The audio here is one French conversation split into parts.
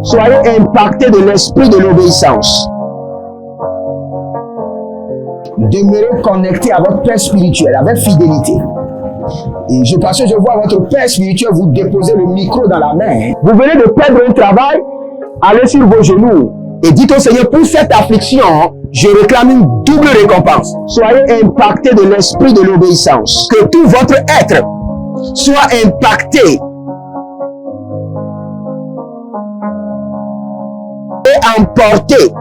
Soyez impactés de l'esprit de l'obéissance. Demeurez connectés à votre Père spirituel avec fidélité. Et parce que je vois votre Père spirituel vous déposer le micro dans la main. Vous venez de perdre un travail, allez sur vos genoux et dites au Seigneur, pour cette affliction, je réclame une double récompense. Soyez impactés de l'esprit de l'obéissance. Que tout votre être soit impacté et emporté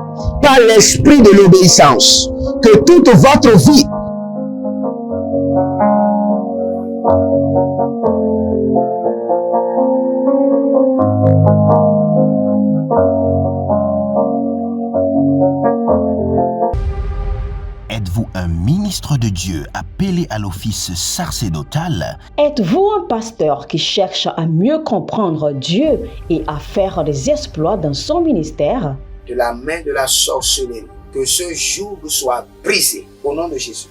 par l'esprit de l'obéissance. Que toute votre vie Êtes-vous un ministre de Dieu appelé à l'office sacerdotal? Êtes-vous un pasteur qui cherche à mieux comprendre Dieu et à faire des exploits dans son ministère? De la main de la sorcellerie, que ce joug soit brisé au nom de Jésus.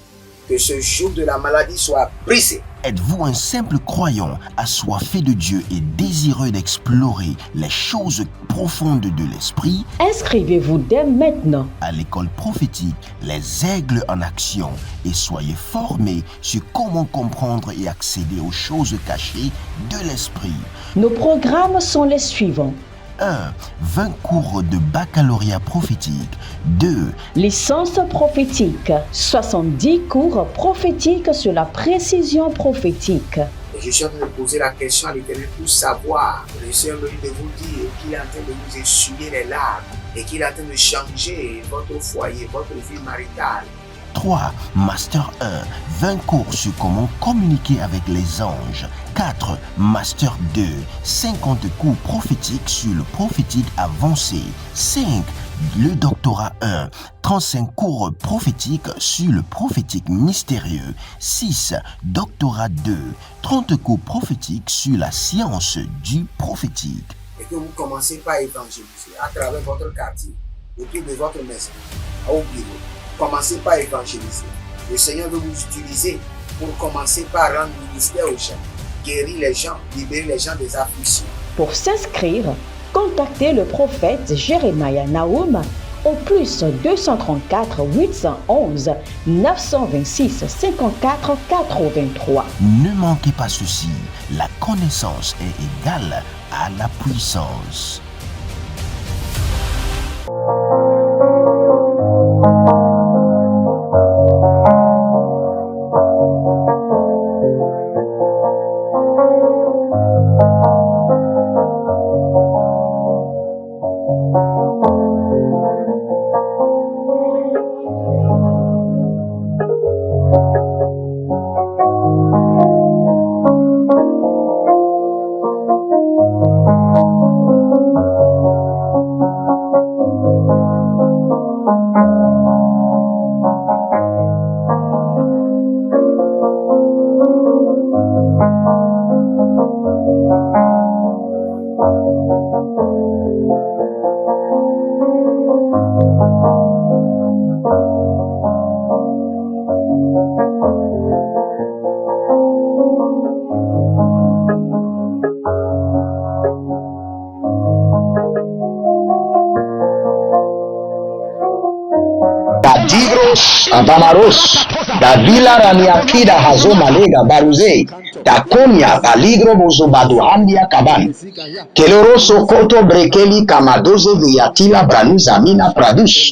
Que ce joug de la maladie soit brisé. Êtes-vous un simple croyant assoiffé de Dieu et désireux d'explorer les choses profondes de l'esprit? Inscrivez-vous dès maintenant à l'école prophétique Les Aigles en Action et soyez formés sur comment comprendre et accéder aux choses cachées de l'esprit. Nos programmes sont les suivants. 1. 20 cours de baccalauréat prophétique. 2. Licence prophétique. 70 cours prophétiques sur la précision prophétique. Je suis en train de poser la question à l'Éternel pour savoir. Le Seigneur me dit de vous dire qu'il est en train de vous essuyer les larmes et qu'il est en train de changer votre foyer, votre vie maritale. 3. Master 1. 20 cours sur comment communiquer avec les anges. 4. Master 2. 50 cours prophétiques sur le prophétique avancé. 5. Le doctorat 1. 35 cours prophétiques sur le prophétique mystérieux. 6. Doctorat 2. 30 cours prophétiques sur la science du prophétique. Et que vous commencez par évangéliser à travers votre quartier, autour de votre maison, au bureau. Commencez par évangéliser. Le Seigneur veut vous utiliser pour commencer par rendre ministère aux gens, guérir les gens, libérer les gens des afflictions. Pour s'inscrire, contactez le prophète Jérémia Nahum au plus 234 811 926 54 83. Ne manquez pas ceci, la connaissance est égale à la puissance. Abamaros, da Villa Raniakida Hazoma Lega Baruze, da Konya Baligro Bozobadu Handia Kaban, Keloro Sokoto Brekeli Kamadoze Veyatila Branuzamina Pradush,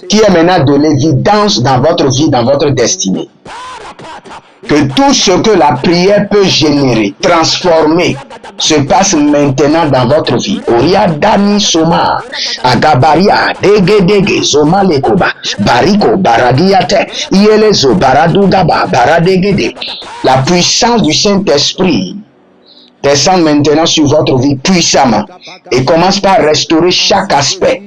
qui est maintenant de l'évidence dans votre vie, dans votre destinée. Que tout ce que la prière peut générer, transformer, se passe maintenant dans votre vie. Oria Dani Soma, Agabaria, Dege Dege, Zoma Lekoba, Bariko, Baradiate, Ielezo, Baradugaba, Baradegede. La puissance du Saint-Esprit descend maintenant sur votre vie puissamment et commence par restaurer chaque aspect.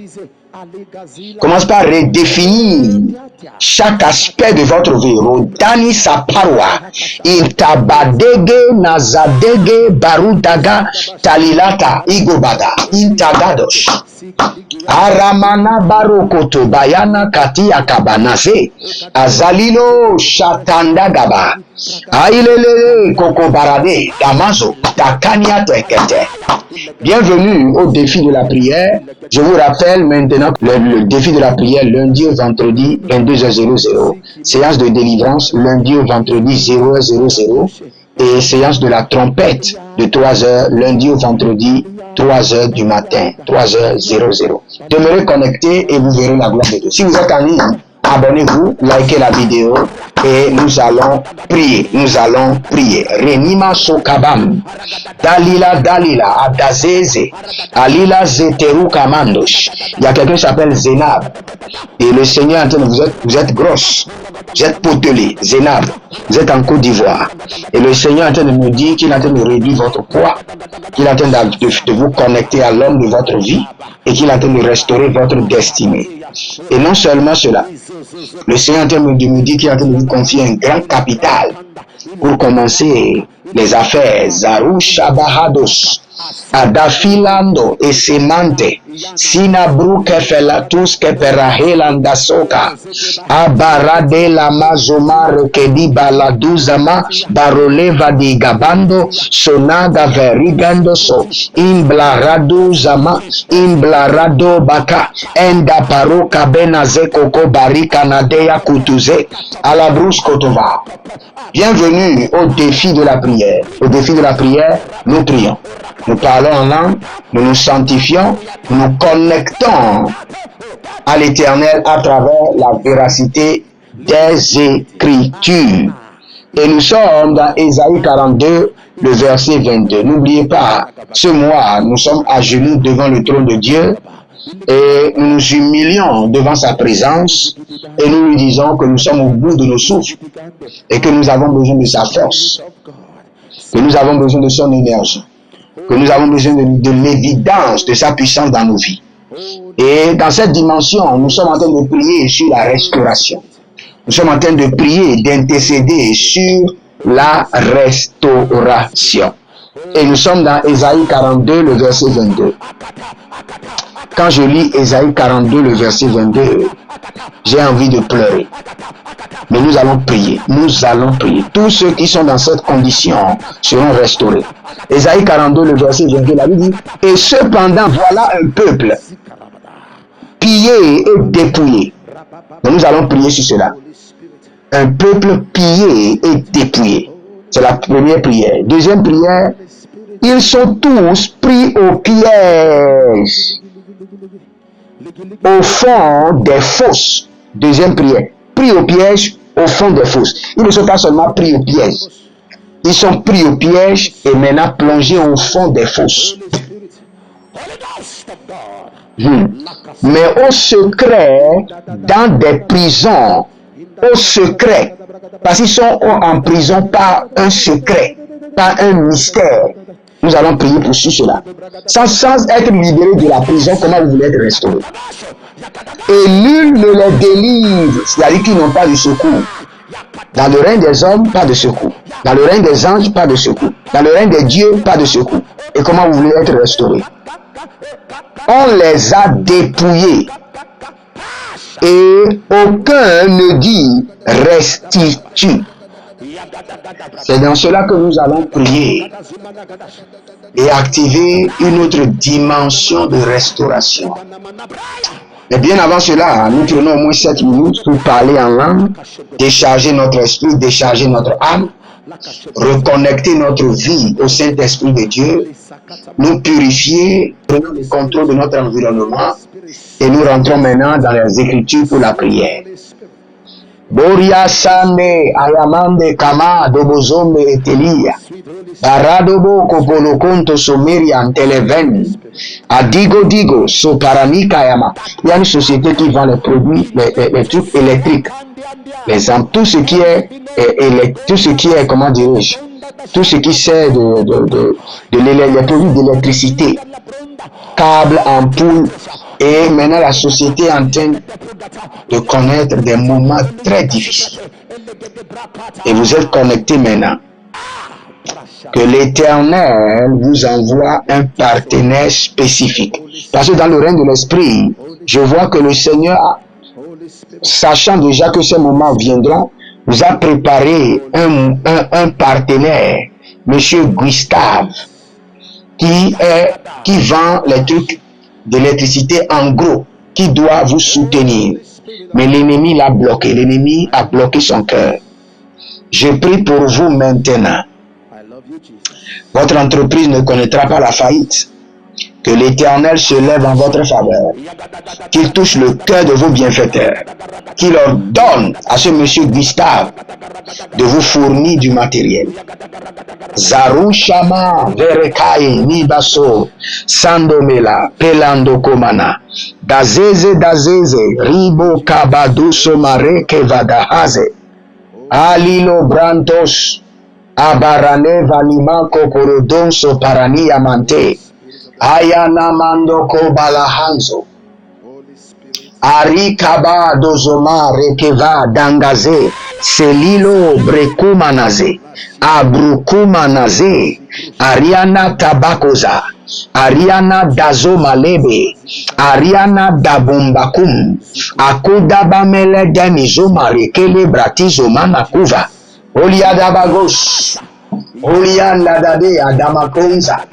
Commence par redéfinir chaque aspect de votre vie. Rodani Saparwa, Intabadege Nazadege Barudaga Talilata Igobada, Intagadosh. Aramana Barokoto Bayana Kati Akabanase Azalilo Shatandagaba Ailele Kokobarade Damazo Takania Tekete. Bienvenue au défi de la prière. Je vous rappelle maintenant le défi de la prière lundi au vendredi 22h00, séance de délivrance lundi au vendredi 0h00 et séance de la trompette de 3h lundi au vendredi 3h du matin, 3h00. Demeurez connectés et vous verrez la gloire de Dieu. Si vous êtes en ligne, abonnez-vous, likez la vidéo et nous allons prier. Nous allons prier. Renima Sokabam, Dalila Adazeze, Alila Zeteru Kamandosh. Il y a quelqu'un qui s'appelle Zénab. Et le Seigneur est en train de vous êtes grosse, vous êtes potelée, Zénab. Vous êtes en Côte d'Ivoire. Et le Seigneur est en train de nous dire qu'il est en train de réduire votre poids, qu'il est en train de vous connecter à l'homme de votre vie et qu'il est en train de restaurer votre destinée. Et non seulement cela, le Seigneur est en train de me dire qu'il est en train de vous confier un grand capital pour commencer les affaires. Zarusha Bahados, Adafilando et Semante, Sinabru Kefelatus Keperahelanda Soka, Abarade la Mazomar Kedi Baladuzama, Baroleva di Gabando, Sonaga Verigando So, Imblarado Zama, Imblarado Baka, Enda Paroka Benaze Koko Barika Nadeya Kutuze, Alabrus Kotova. Bienvenue au défi de la prière. Au défi de la prière, nous prions. Nous parlons en langue, nous nous sanctifions, nous nous connectons à l'Éternel à travers la véracité des Écritures. Et nous sommes dans Ésaïe 42, le verset 22. N'oubliez pas, ce mois, nous sommes à genoux devant le trône de Dieu et nous nous humilions devant sa présence et nous lui disons que nous sommes au bout de nos souffles et que nous avons besoin de sa force, que nous avons besoin de son énergie, que nous avons besoin de l'évidence de sa puissance dans nos vies. Et dans cette dimension, nous sommes en train de prier sur la restauration. Nous sommes en train de prier, d'intercéder sur la restauration. Et nous sommes dans Ésaïe 42, le verset 22. Quand je lis Ésaïe 42, le verset 22, j'ai envie de pleurer. Mais nous allons prier. Nous allons prier. Tous ceux qui sont dans cette condition seront restaurés. Ésaïe 42, le verset 22, la Bible dit, et cependant, voilà un peuple pillé et dépouillé. Donc nous allons prier sur cela. Un peuple pillé et dépouillé. C'est la première prière. Deuxième prière, ils sont tous pris au piège, au fond des fosses. Deuxième prière, pris au piège, au fond des fosses. Ils ne sont pas seulement pris au piège, ils sont pris au piège et maintenant plongés au fond des fosses. Mais au secret, dans des prisons, au secret, parce qu'ils sont en prison par un secret, par un mystère. Nous allons prier pour cela. Sans être libérés de la prison, comment vous voulez être restaurés? Et nul ne les délivre, c'est-à-dire qu'ils n'ont pas de secours. Dans le règne des hommes, pas de secours. Dans le règne des anges, pas de secours. Dans le règne des dieux, pas de secours. Et comment vous voulez être restaurés? On les a dépouillés. Et aucun ne dit restitue. C'est dans cela que nous allons prier et activer une autre dimension de restauration. Mais bien avant cela, nous prenons au moins 7 minutes pour parler en langue, décharger notre esprit, décharger notre âme, reconnecter notre vie au Saint-Esprit de Dieu, nous purifier, prenons le contrôle de notre environnement et nous rentrons maintenant dans les Écritures pour la prière. Boria Sande Ayamande Kama Dobozombe Etelia Baradobo Kopolo Konto Someri Anteleven Adigo Digo Soparanika Yama. Il y a une société qui vend les produits, les trucs électriques, tout ce qui est, comment dirais-je, tout ce qui sert les produits d'électricité, câbles, ampoules Et maintenant, la société est en train de connaître des moments très difficiles. Et vous êtes connectés maintenant. Que l'Éternel vous envoie un partenaire spécifique. Parce que dans le règne de l'Esprit, je vois que le Seigneur, sachant déjà que ces moments viendront, vous a préparé un partenaire, Monsieur Gustave, qui vend les trucs d'électricité en gros, qui doit vous soutenir. Mais l'ennemi l'a bloqué, l'ennemi a bloqué son cœur. Je prie pour vous maintenant. Votre entreprise ne connaîtra pas la faillite. Que l'Éternel se lève en votre faveur. Qu'il touche le cœur de vos bienfaiteurs. Qu'il ordonne à ce monsieur Gustave de vous fournir du matériel. Zarushama Verekai Nibaso Sandomela Pelando Komana Dazeze Ribo Kabadu Somare Kevadahaze Alilo Brantos Abarane Valima Kokorodon Soparani Amante Ayana Mandoko Balahanzo Arikaba Dozoma Rekeva Dangaze Selilo Brekumanaze Abrukumanaze Ariana Tabakoza Ariana Dazomalebe Ariana Dabumbakum Akudabamele Denizoma Rekele Bratizoma Nakuva Oliadabagos Olianda Dade Adamakonza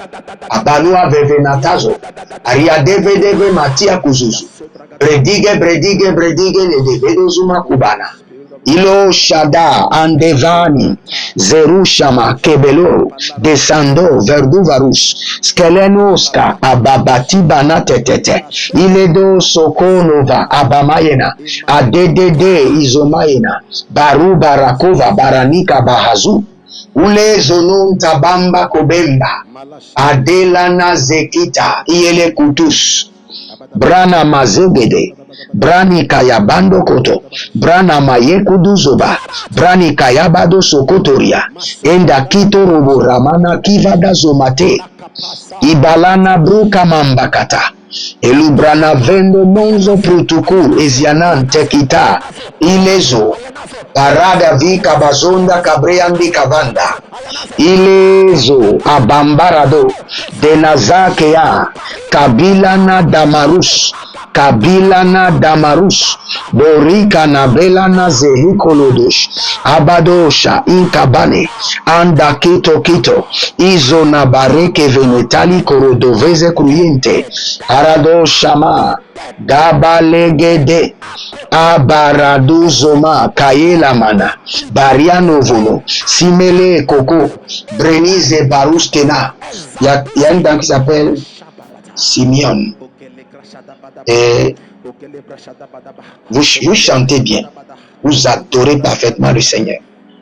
Abanua Vevenatazo Aria Deve Matia Kuzuzu Bredige Ledevedozuma Kubana Ilo Shada Andevani Zerushama Kebelo Desando Verduvarus Skelenoska Ababati Banatetete Iledo Sokonova Abamayena Adedede Izomayena Baru Barakova Baranika Bahazu Ule Zonon Tabamba Kobemba Adelana Zekita Iele Kutus Brana Mazegede Brani Kayabando Koto Brana Mayekudu Zoba Brani Kayabado Sokotoria Enda Kito Robo Ramana Kivada Zomate Ibalana Bruka Mambakata Elubrana Vendo Monzo Prutuku Ezianan Tekita Ilezo Parada Vika Bazonda Kabreandi Kavanda Ilezo Abambarado Denazakea Kabilana Damarus Borika Nabelana Zehikolodosh Abadosha Inkabane Anda Kito Izo Nabareke Venetali Korodoveze Kruyente Arado Shama Gabalegede Abaraduzoma Kayela Mana Bariano Volo Simele Koko Brenize Barustena. Il y a une dame qui s'appelle Simeon. Et vous chantez bien, vous adorez parfaitement le Seigneur.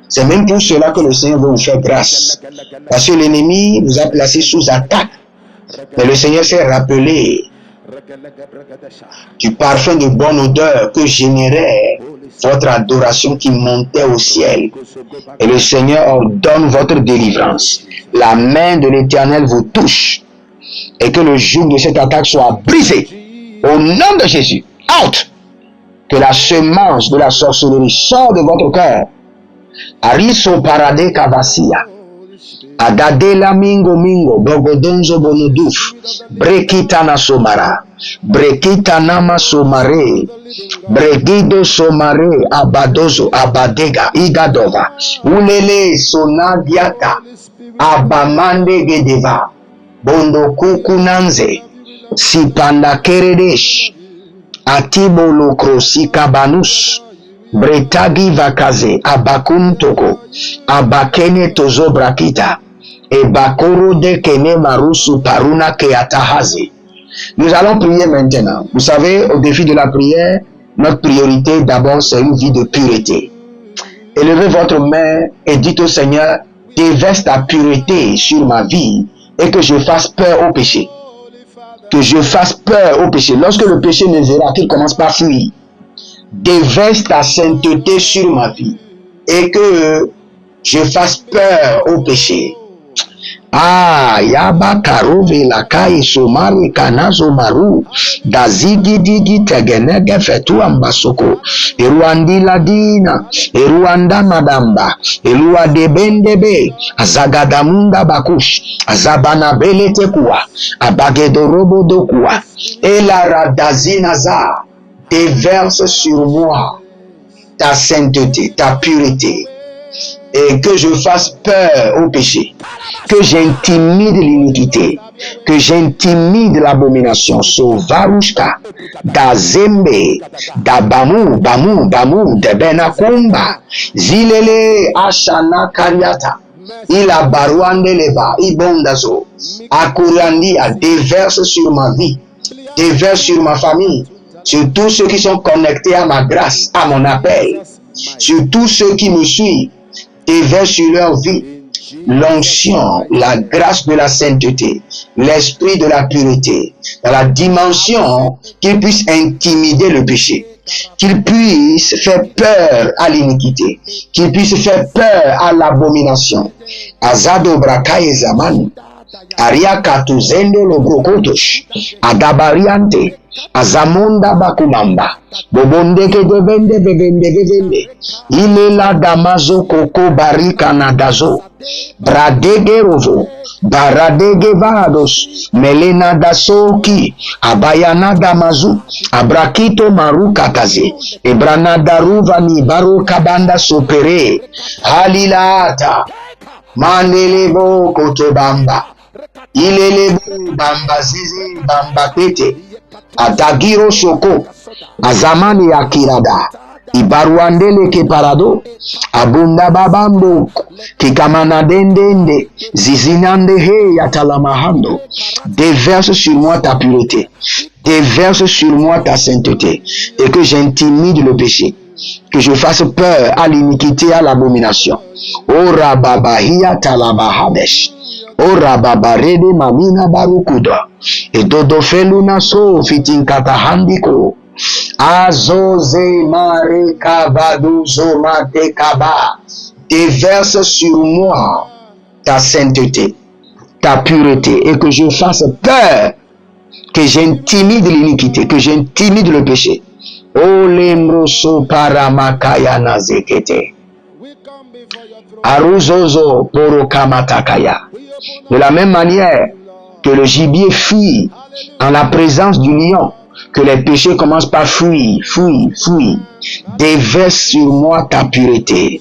C'est même pour cela que le Seigneur veut vous faire grâce. Parce que l'ennemi vous a placé sous attaque. Mais le Seigneur s'est rappelé du parfum de bonne odeur que générait votre adoration qui montait au ciel. Et le Seigneur ordonne votre délivrance. La main de l'Éternel vous touche. Et que le joug de cette attaque soit brisé. Au nom de Jésus. Out. Que la semence de la sorcellerie sort de votre cœur. Ariso parade kavasia. Adadela mingo bogodonzo bonoduf. Brekitana somara. Brekitanama somare. Bregido somare abadozo abadega igadova. Ulele sonadiata. Abamande gedeva. Bondo kukunanze. Sipanda keredesh. Atibolo krosi kabanus. Bretagi vakaze. Abakum toko. Abakene tozo brakita. Et bakoro de kene marusu paruna keatahaze. Nous allons prier maintenant. Vous savez, au défi de la prière, notre priorité d'abord c'est une vie de pureté. Élevez votre main et dites au Seigneur, déverse ta pureté sur ma vie et que je fasse peur au péché. Que je fasse peur au péché. Lorsque le péché me verra, qu'il commence par fuir. Déverse ta sainteté sur ma vie et que je fasse peur au péché. Ah, yaba karove lakai somari kanazo maru dazigi digi tegenege fetu ambasoko eruandi ladina eruanda madamba elua debendebe azagadamunda bakush azabana belete kuwa abagedorobo dokuwa elaradazina za déverse sur moi ta sainteté, ta pureté, et que je fasse peur au péché, que j'intimide l'iniquité, que j'intimide l'abomination. Sovarushka, Dazembe, Dabamu, Bamu, Debenakumba, Zilele, Ashana Kariata, Ila Baruande Leva, Ibondazo, Akurandia, déverse sur ma vie, déverse sur ma famille, sur tous ceux qui sont connectés à ma grâce, à mon appel, sur tous ceux qui me suivent, déverse sur leur vie l'onction, la grâce de la sainteté, l'esprit de la pureté, dans la dimension qu'ils puissent intimider le péché, qu'ils puissent faire peur à l'iniquité, qu'ils puissent faire peur à l'abomination. Azado Brakaye Zaman, Ariaka Tuzendo Lobrokotosh, Adabariante, Azamunda Bakumamba, Bobondeke de Ilela Damazo Koko Barika Nadazo, Bradege Rovo, Baradege Vados, Melena Dasoki, Abayana Damazu, Abrakito Maru Kakaze, Ebrana Daruvani Baro Kabanda Sopere, Halilata, Mandelebo Kotobamba, Ilelebo Bamba Zizi Bamba Pete, Atagiro Soko, Azamani Akirada, Ibaruandele ke parado, Abunda Babambo, Kikamana Dendende, Zizinande He Yatalamahando, déverse sur moi ta pureté, déverse sur moi ta sainteté, et que j'intimide le péché, que je fasse peur à l'iniquité, à l'abomination. O Rababahia Talabahadesh, O Rababarede Mamina Barukuda, et Dodofeluna So Fitinkatahandiko, Azoze Mare Kabadu Zomate Kaba, déverse sur moi ta sainteté, ta pureté, et que je fasse peur, que j'intimide l'iniquité, que j'intimide le péché. O Lemroso Paramakaya Nazekete, Aruzozo Porokamatakaya. De la même manière que le gibier fuit en la présence du lion, que les péchés commencent par fuir. Déverse sur moi ta pureté.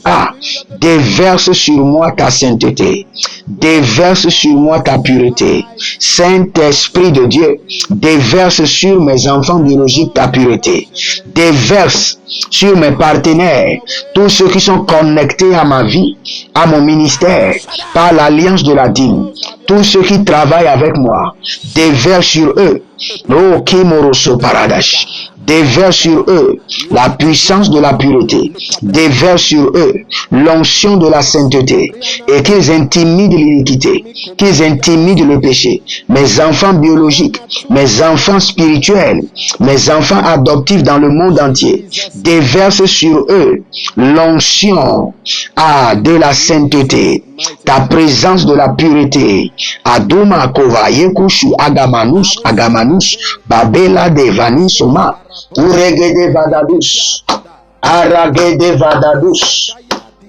Déverse sur moi ta sainteté. Déverse sur moi ta pureté. Saint-Esprit de Dieu, déverse sur mes enfants biologiques ta pureté. Déverse sur mes partenaires, tous ceux qui sont connectés à ma vie, à mon ministère, par l'alliance de la dîme. Tous ceux qui travaillent avec moi, déverse sur eux. Oh, Kimoroso Paradash. Déverse sur eux la puissance de la pureté, déverse sur eux l'onction de la sainteté, et qu'ils intimident l'iniquité, qu'ils intimident le péché. Mes enfants biologiques, mes enfants spirituels, mes enfants adoptifs dans le monde entier, déverse sur eux l'onction de la sainteté, ta présence de la pureté. Adoma Kova Yekushu Agamanus Babela Devani Soma Uregede Vadadus Aragede Vadadus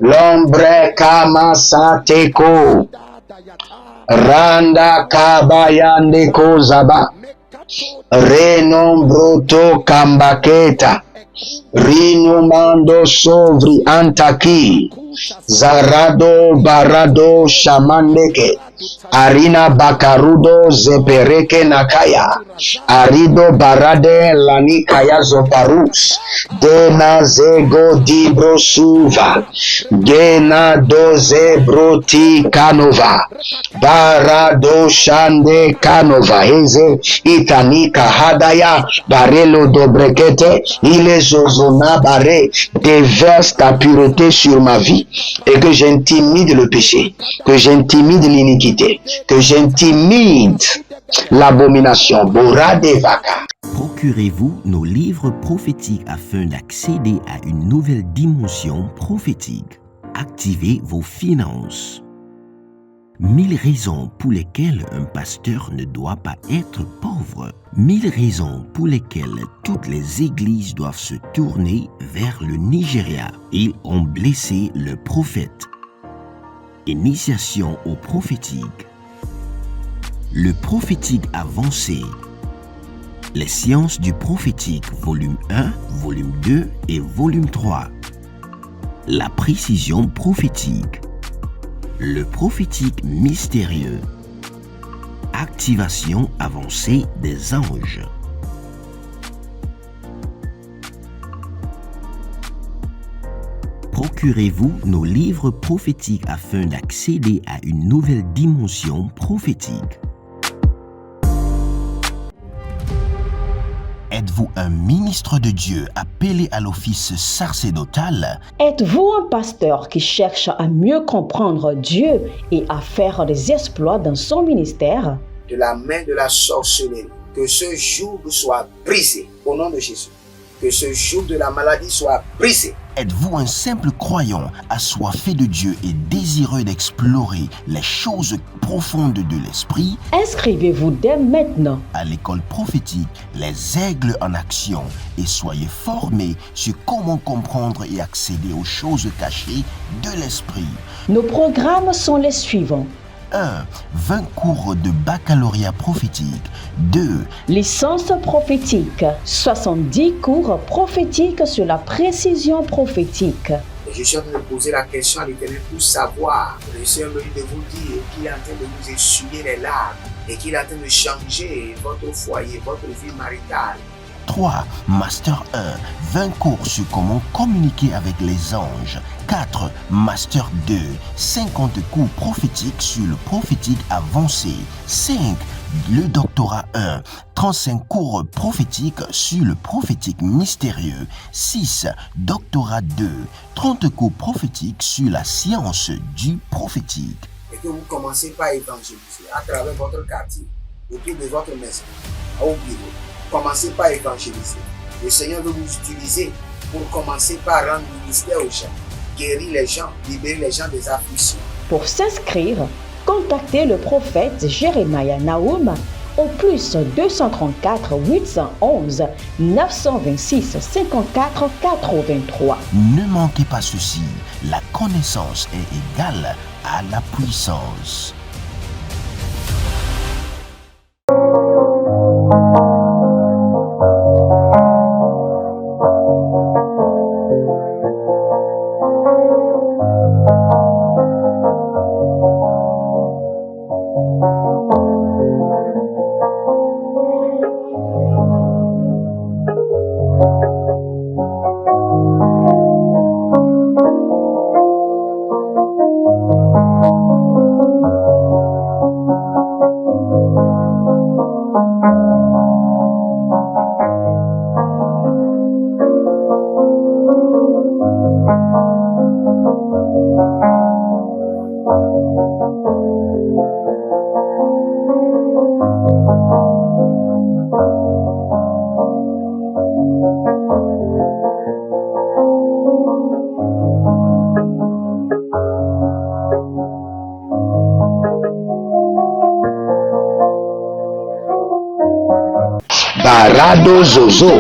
L'ombre Kamasateko Randa Kabayande Kozaba Renombroto Kambaketa Rinomando Sovri Antaki Zarado Barado Shamandeke Arina Bakarudo Zepereke Nakaya Arido Barade Lanikaya Zoparus Dena Zego Dibro Suva Dena Doze Broti Kanova Barado Shande Kanova Eze Itanika Hadaya Barelo Dobrekete Ile Zozona Bare. Déverse ta pureté sur ma vie et que j'intimide le péché, que j'intimide l'iniquité, que j'intimide l'abomination. Borade Vaka. Procurez-vous nos livres prophétiques afin d'accéder à une nouvelle dimension prophétique. Activez vos finances. 1000 raisons pour lesquelles un pasteur ne doit pas être pauvre. 1000 raisons pour lesquelles toutes les églises doivent se tourner vers le Nigeria. Ils ont blessé le prophète. Initiation au prophétique. Le prophétique avancé. Les sciences du prophétique, volume 1, volume 2 et volume 3. La précision prophétique. Le prophétique mystérieux. Activation avancée des anges. Procurez-vous nos livres prophétiques afin d'accéder à une nouvelle dimension prophétique. Êtes-vous un ministre de Dieu appelé à l'office sacerdotal? Êtes-vous un pasteur qui cherche à mieux comprendre Dieu et à faire des exploits dans son ministère? De la main de la sorcellerie, que ce joug soit brisé au nom de Jésus. Que ce joug de la maladie soit brisé. Êtes-vous un simple croyant assoiffé de Dieu et désireux d'explorer les choses profondes de l'esprit? Inscrivez-vous dès maintenant À l'école prophétique Les Aigles en Action et soyez formés sur comment comprendre et accéder aux choses cachées de l'esprit. Nos programmes sont les suivants. 1. 20 cours de baccalauréat prophétique. 2. Licence prophétique. 70 cours prophétiques sur la précision prophétique. Je suis en train de poser la question à l'Éternel pour savoir. Le Seigneur me dit de vous dire qu'il est en train de vous essuyer les larmes et qu'il est en train de changer votre foyer, votre vie maritale. 3. Master 1. 20 cours sur comment communiquer avec les anges. 4. Master 2. 50 cours prophétiques sur le prophétique avancé. 5. Le doctorat 1. 35 cours prophétiques sur le prophétique mystérieux. 6. Doctorat 2. 30 cours prophétiques sur la science du prophétique. Et que vous commencez par évangéliser à travers votre quartier, autour de votre maison, au bureau. Commencez par évangéliser. Le Seigneur veut vous utiliser pour commencer par rendre ministère aux gens, guérir les gens, libérer les gens des afflictions. Pour s'inscrire, contactez le prophète Jérémia Naoum au plus 234 811 926 54 83. Ne manquez pas ceci, la connaissance est égale à la puissance. Barado Zozo,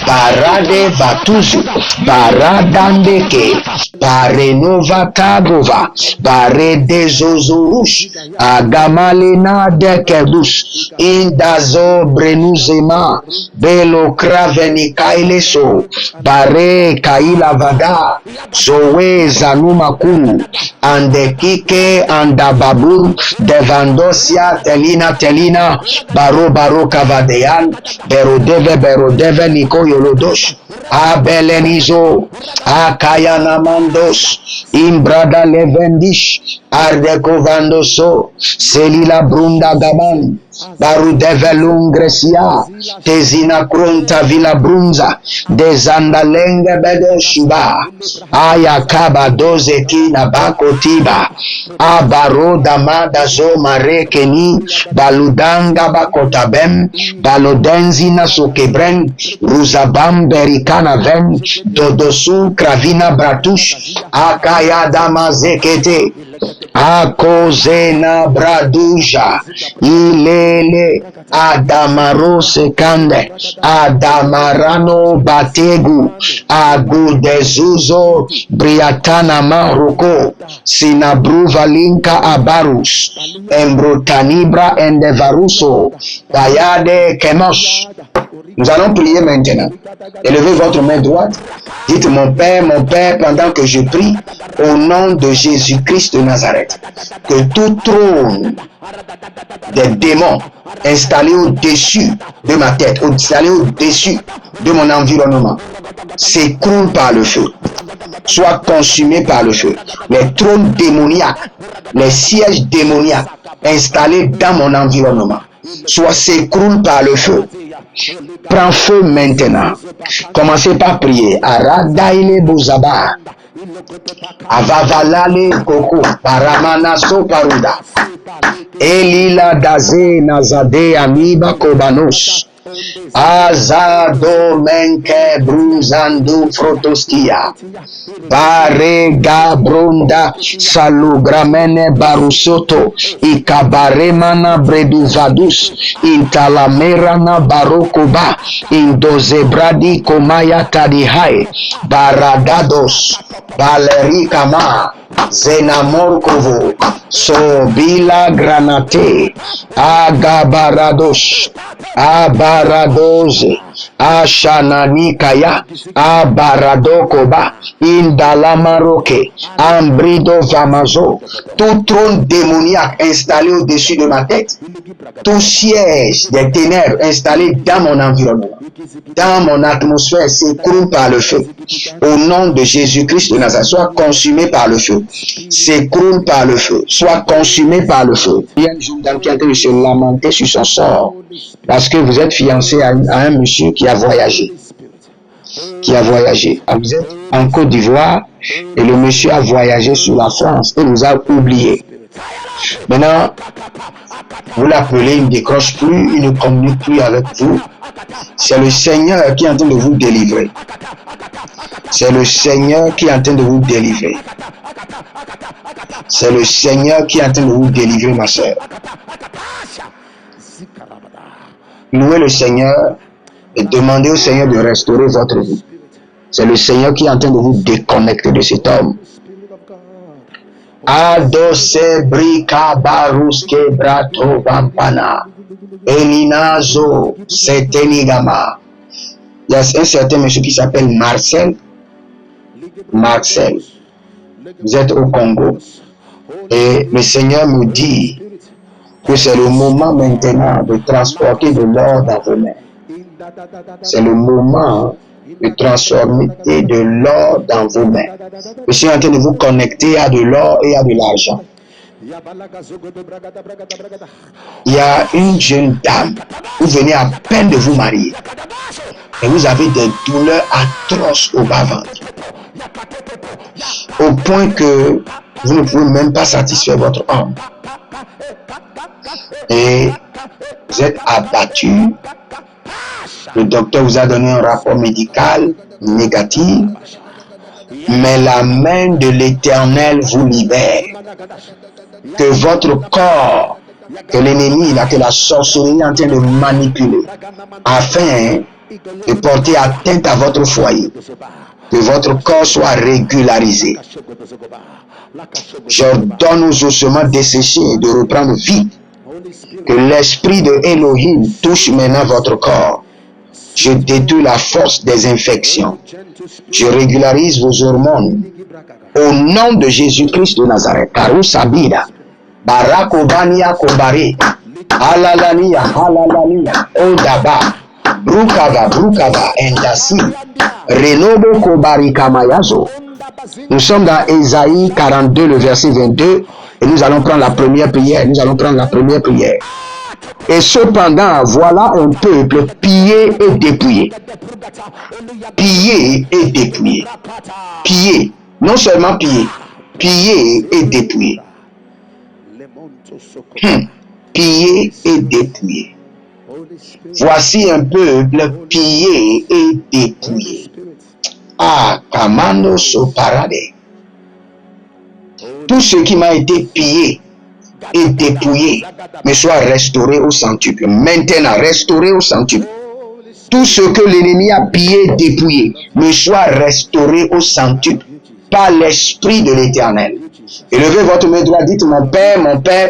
Barade Batuzu, Baradandeke, Barenova Kagova, Barede Zozorush, Agamalena Dekebush, Indazo Brenuzema, Belo Kraveni Kaileso, Bare Kaila Vada, Zoe Zanumakulu, Andekike Andababur, Devandosia Telina, Baro Kavadeyan, Berodeve Niko Yolodosh, Abelenizo, Akayana Mandos, Imbrada Levendish, Ardeko Vandoso, Selila Brunda Gaban, Barudeve Lungresia, Tezina Kronta Villa Brunza, Dezanda Lenge Bedoshiba, Ayakaba Dozekina Bakotiba, Abaroda Madazo Marekeni, Baludanga Bakotabem, Balodenzina Sokebren, Ruzabam Berikana Ven, Dodosu Kravina Bratush, Akaya Damazekete, Akozena braduja. Ilele Adamaro sekande. Adamarano bategu. Agudezuzo briatana maroko. Sinabruva linka abarus. Embrotanibra endevaruso. Bayade kemos. Nous allons prier maintenant. Élevez votre main droite. Dites mon Père, pendant que je prie, au nom de Jésus-Christ de Nazareth, que tout trône des démons installés au-dessus de ma tête, installés au-dessus de mon environnement, s'écroule par le feu, soit consumé par le feu. Les trônes démoniaques, les sièges démoniaques installés dans mon environnement, soit s'écroulent par le feu. Prends feu maintenant. Commencez par prier. Aradaile Bozaba. Avavalale Koko. Paramanaso Paruda. Elila Daze Nazade Amiba Kobanos. Azado Menke Bruzandu Frotoskia. Barega Bronda Salugramene Barusoto. Ikabaremana Breduvadus. Intalamerana Barokoba. Indozebradi Komaya Tadihai. Baradados. Balerikama. Zenamorkovo. Sobila Granate. Agabarados. Abaradoze. Ashananikaya. Abaradokoba. Indalamaroke. Ambrido Vamazo. Tout trône démoniaque installé au-dessus de ma tête. Tout siège des ténèbres installé dans mon environnement, dans mon atmosphère, s'écroule par le feu. Au nom de Jésus-Christ de Nazareth, soit consumé par le feu. S'écroule par le feu. Soit consumé par le feu. Il y a un jour dans lequel il se lamentait sur son sort. Parce que vous êtes fiancé à un monsieur qui a voyagé. Vous êtes en Côte d'Ivoire et le monsieur a voyagé sur la France et nous a oubliés. Maintenant, vous l'appelez, il ne décroche plus, il ne communique plus avec vous. C'est le Seigneur qui est en train de vous délivrer. C'est le Seigneur qui est en train de vous délivrer. C'est le Seigneur qui est en train de vous délivrer, ma soeur. Louez le Seigneur et demandez au Seigneur de restaurer votre vie. C'est le Seigneur qui est en train de vous déconnecter de cet homme. Adose brika baruske brato vampana. Elinazo setenigama. Il y a un certain monsieur qui s'appelle Marcel. Vous êtes au Congo. Et le Seigneur me dit que c'est le moment maintenant de transporter de l'or dans vos mains. C'est le moment de transformer de l'or dans vos mains. Je suis en train de vous connecter à de l'or et à de l'argent. Il y a une jeune dame, vous venez à peine de vous marier et vous avez des douleurs atroces au bas-ventre, au point que vous ne pouvez même pas satisfaire votre homme. Et vous êtes abattu. Le docteur vous a donné un rapport médical négatif, mais la main de l'Éternel vous libère. Que votre corps, que l'ennemi, que la sorcellerie est en train de manipuler, afin de porter atteinte à votre foyer, que votre corps soit régularisé. J'ordonne aux ossements desséchés de reprendre vie. Que l'esprit de Elohim touche maintenant votre corps. Je détruis la force des infections. Je régularise vos hormones. Au nom de Jésus-Christ de Nazareth. Karusabida. Barakobania Kobare. Halalania. Odaba. Brukava. Endasi. Renobo Kobari Kamayazo. Nous sommes dans Ésaïe 42, le verset 22. Et nous allons prendre la première prière. Et cependant, voilà un peuple pillé et dépouillé. Pillé. Non seulement pillé et dépouillé. Pillé et dépouillé. Voici un peuple pillé et dépouillé. Ah, Kamano Soparade. Tout ce qui m'a été pillé et dépouillé me soit restauré au centuple. Maintenant, restauré au centuple. Tout ce que l'ennemi a pillé et dépouillé me soit restauré au centuple par l'Esprit de l'Éternel. Élevez votre main droite, dites mon Père,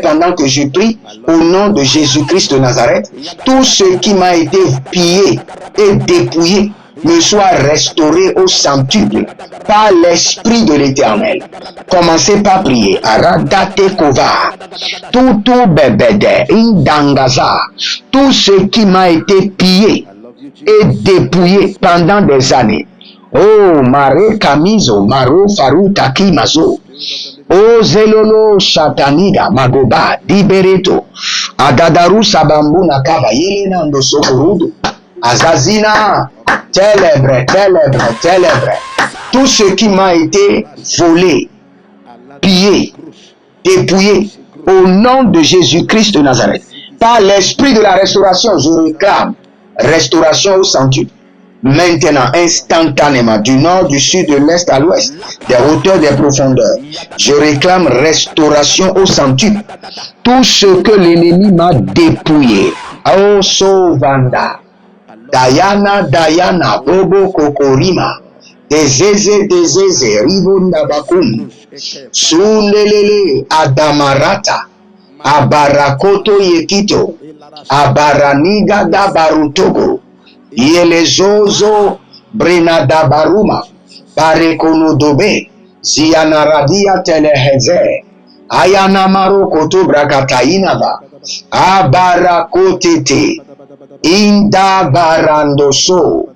pendant que je prie au nom de Jésus-Christ de Nazareth, tout ce qui m'a été pillé et dépouillé me soit restauré au centuple par l'Esprit de l'Éternel. Commencez par prier. Aradate kova, tout bébédé, indangaza, tout ce qui m'a été pillé et dépouillé pendant des années. Oh, mare kamizo, maro faru taki mazo. Oh, zelolo shatanida, magoba, dibereto. Agadaru sabambu nakava, yelena ndo sokorudu. Azazina, télébre. Tout ce qui m'a été volé, pillé, dépouillé, au nom de Jésus-Christ de Nazareth. Par l'esprit de la restauration, je réclame restauration au centuple. Maintenant, instantanément, du nord, du sud, de l'est à l'ouest, des hauteurs, des profondeurs, je réclame restauration au centuple. Tout ce que l'ennemi m'a dépouillé. Oh, Sovanda, Dayana, Bobo Kokorima, Dezeze, Ribunda Bakum, Sulelele, Adamarata, Abarakoto Yekito, Abaraniga da Barutogo, Yelezozo Brenada Baruma, Barekonodobe, Zianaradia Teleheze, Ayanamaro Koto Brakatainava, Abarakotete, Inda Barandoso,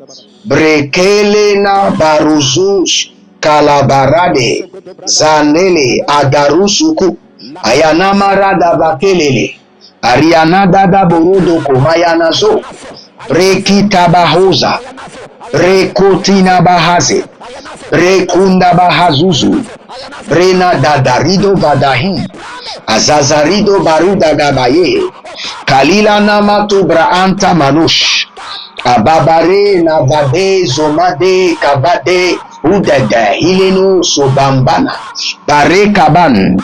Brekelena Baruzus, Kalabarade, Zanele, Adarusuku, Ayanamarada Bakelele, Arianada da Borodo Komayanazo, Rekita Bahoza, Rekotina Bahaze, Rekunda Bahazuzu, Brena Dadarido Badahi, Azazarido Baruda Gabaye, Kalila Namatu Braanta Manush, Ababare Navade Zomade Kabade Udede Hileno Sobambana, Bare Kaban,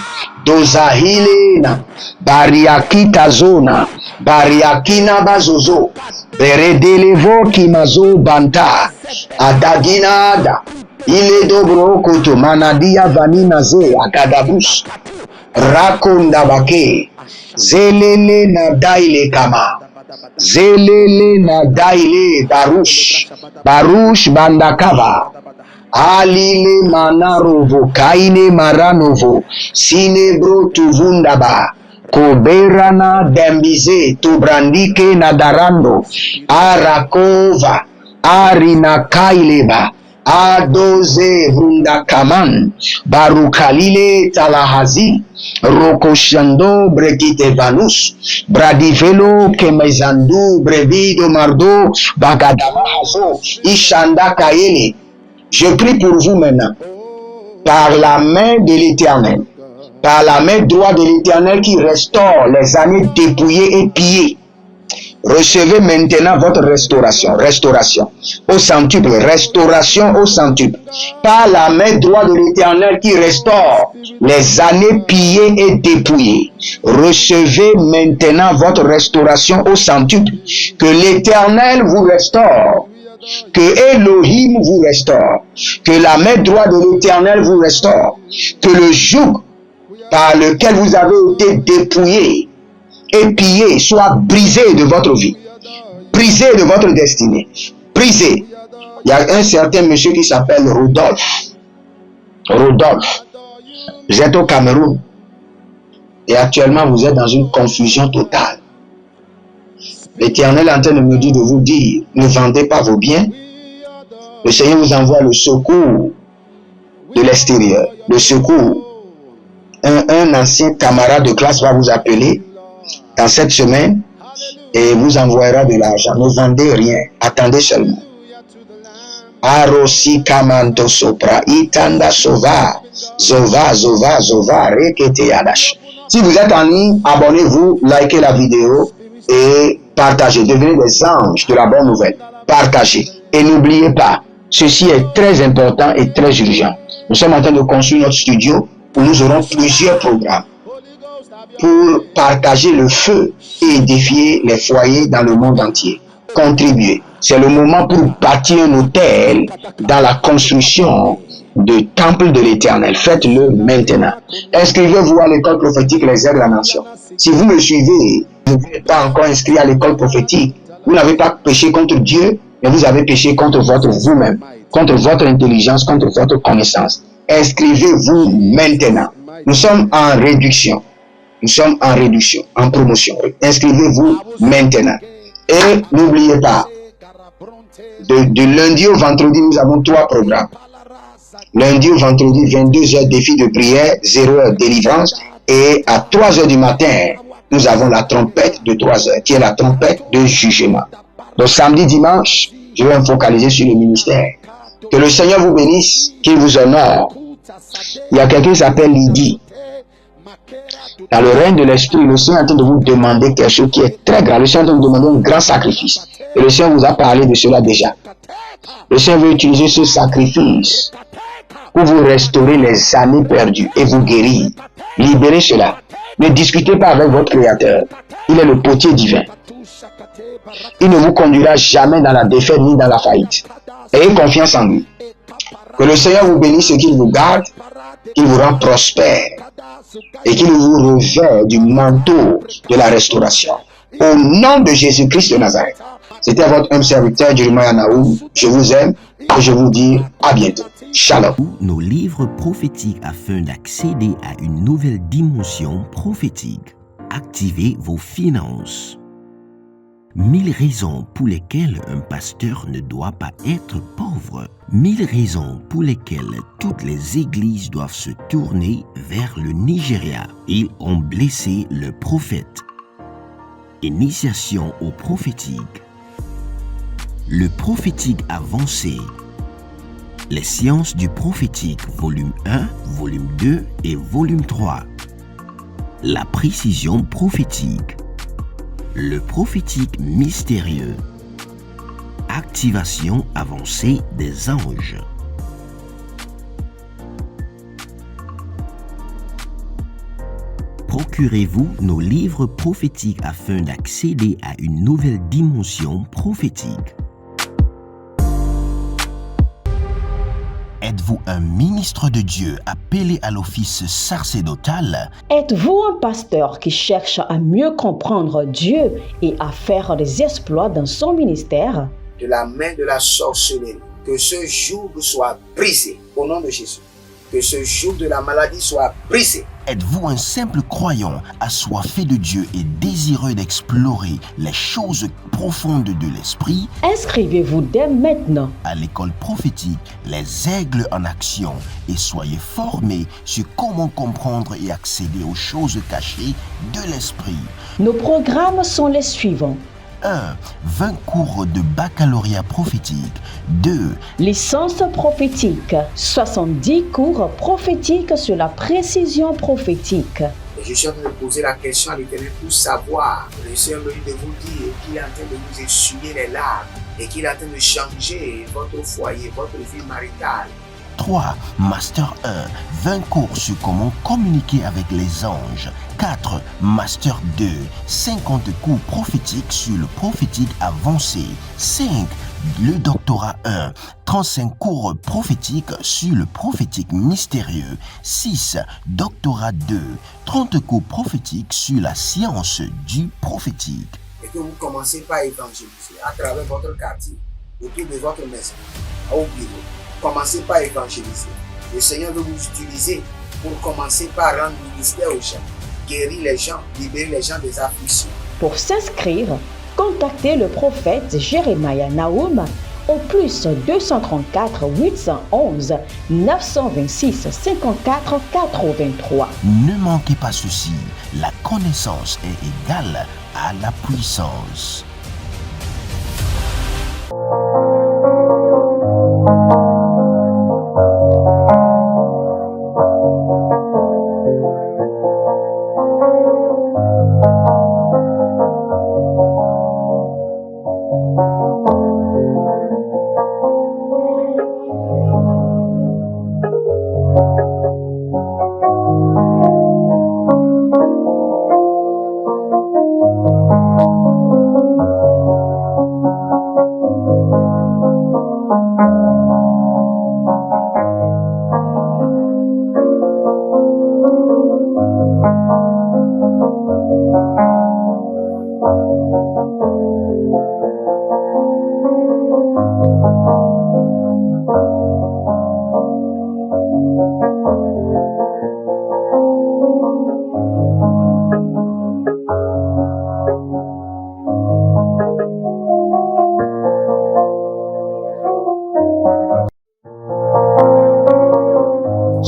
Dozahilena, Bariakita Zona, Bariakina Bazozo, Beredelevo Kimazo Banta, Adaginada, Ile Dobro Koto Manadia Vaninaze Akadabus, Rakonda Bake, Zelele Nadaile Kama, Zelele Nadaile Barush Bandakava, Alile Manarovo, Kaine Maranovo, Sinebro Tuvundaba, Koberana Dembize, Tubrandike Nadarando, Arakova, Arina Kaileba, Adoze Vundakaman, Barukalile Talahazi, Rokoshando Brekite Vanus, Bradivelo Kemezandu, Brevido Mardo, Bagadamahazo, Ishanda Kaele. Je prie pour vous maintenant, par la main de l'Éternel, par la main droite de l'Éternel qui restaure les années dépouillées et pillées. Recevez maintenant votre restauration, au centuple, restauration au centuple. Par la main droite de l'Éternel qui restaure les années pillées et dépouillées. Recevez maintenant votre restauration au centuple. Que l'Éternel vous restaure. Que Elohim vous restaure. Que la main droite de l'Éternel vous restaure. Que le joug par lequel vous avez été dépouillé et pillé soit brisé de votre vie, brisé de votre destinée, brisé. Il y a un certain monsieur qui s'appelle Rodolphe. Vous êtes au Cameroun et actuellement vous êtes dans une confusion totale. L'Éternel est en train de me dire de vous dire, ne vendez pas vos biens. Le Seigneur vous envoie le secours de l'extérieur, le secours. Un ancien camarade de classe va vous appeler dans cette semaine et vous envoyera de l'argent. Ne vendez rien, attendez seulement. Arosi kamanto sopra itanda sova rekete yadash. Si vous êtes en ligne, abonnez-vous, likez la vidéo et partagez. Devenez des anges de la bonne nouvelle. Partagez. Et n'oubliez pas, ceci est très important et très urgent. Nous sommes en train de construire notre studio où nous aurons plusieurs programmes pour partager le feu et édifier les foyers dans le monde entier. Contribuer. C'est le moment pour bâtir un hôtel dans la construction du temple de l'Éternel. Faites-le maintenant. Inscrivez-vous à l'école prophétique Les Airs de la Nation. Si vous me suivez, vous n'êtes pas encore inscrit à l'école prophétique, vous n'avez pas péché contre Dieu, mais vous avez péché contre votre vous-même, contre votre intelligence, contre votre connaissance. Inscrivez-vous maintenant. Nous sommes en réduction. Nous sommes en réduction, en promotion. Inscrivez-vous maintenant. Et n'oubliez pas, du lundi au vendredi, nous avons 3 programmes. Lundi au vendredi, 22h défi de prière, 0h délivrance. Et à 3h du matin, nous avons la trompette de 3h, qui est la trompette de jugement. Donc samedi, dimanche, je vais me focaliser sur le ministère. Que le Seigneur vous bénisse, qu'il vous honore. Il y a quelqu'un qui s'appelle Lydie. Dans le règne de l'esprit, le Seigneur est en train de vous demander quelque chose qui est très grand. Le Seigneur est en train de vous demander un grand sacrifice. Et le Seigneur vous a parlé de cela déjà. Le Seigneur veut utiliser ce sacrifice pour vous restaurer les années perdues et vous guérir. Libérez cela. Ne discutez pas avec votre Créateur. Il est le potier divin. Il ne vous conduira jamais dans la défaite ni dans la faillite. Ayez confiance en lui. Que le Seigneur vous bénisse et qu'il vous garde, qu'il vous rend prospère et qu'il vous revêt du manteau de la restauration. Au nom de Jésus-Christ de Nazareth. C'était votre homme serviteur, Jeremiah Naoum. Je vous aime et je vous dis à bientôt. Shalom. Nos livres prophétiques afin d'accéder à une nouvelle dimension prophétique. Activez vos finances. 1000 raisons pour lesquelles un pasteur ne doit pas être pauvre. 1000 raisons pour lesquelles toutes les églises doivent se tourner vers le Nigeria. Ils ont blessé le prophète. Initiation au prophétique. Le prophétique avancé. Les sciences du prophétique, volume 1, volume 2 et volume 3. La précision prophétique. Le prophétique mystérieux. Activation avancée des anges. Procurez-vous nos livres prophétiques afin d'accéder à une nouvelle dimension prophétique. Êtes-vous un ministre de Dieu appelé à l'office sacerdotal? Êtes-vous un pasteur qui cherche à mieux comprendre Dieu et à faire des exploits dans son ministère? De la main de la sorcellerie, que ce joug soit brisé au nom de Jésus. Que ce joug de la maladie soit brisé. Êtes-vous un simple croyant assoiffé de Dieu et désireux d'explorer les choses profondes de l'esprit? Inscrivez-vous dès maintenant À l'école prophétique Les Aigles en Action et soyez formés sur comment comprendre et accéder aux choses cachées de l'esprit. Nos programmes sont les suivants. 1. 20 cours de baccalauréat prophétique. 2. Licence prophétique. 70 cours prophétiques sur la précision prophétique. Et je suis en train de poser la question à l'Éternel pour savoir. Le Seigneur me dit de vous dire qu'il est en train de vous essuyer les larmes et qu'il est en train de changer votre foyer, votre vie maritale. 3. Master 1. 20 cours sur comment communiquer avec les anges. 4. Master 2. 50 cours prophétiques sur le prophétique avancé. 5. Le doctorat 1. 35 cours prophétiques sur le prophétique mystérieux. 6. Doctorat 2. 30 cours prophétiques sur la science du prophétique. Et que vous commencez par évangéliser à travers votre quartier, autour de votre maison, au bureau. Commencez par évangéliser. Le Seigneur veut vous utiliser pour commencer par rendre ministère aux gens, guérir les gens, libérer les gens des afflictions. Pour s'inscrire, contactez le prophète Jeremiah Naoum au plus 234 811 926 54 83. Ne manquez pas ceci, la connaissance est égale à la puissance.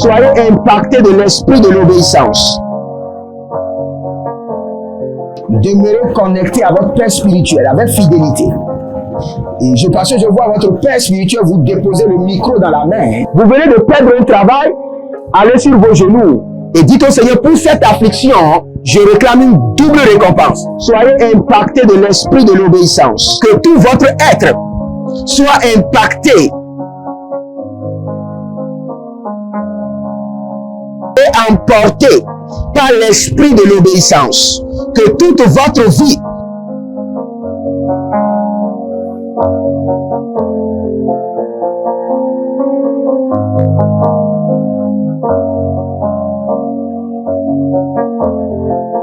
Soyez impactés de l'esprit de l'obéissance. Demeurez connectés à votre Père spirituel avec fidélité. Et parce que je vois votre Père spirituel vous déposer le micro dans la main. Vous venez de perdre un travail, allez sur vos genoux et dites au Seigneur, pour cette affliction, je réclame une double récompense. Soyez impactés de l'esprit de l'obéissance. Que tout votre être soit impacté et emporté par l'esprit de l'obéissance. Que toute votre vie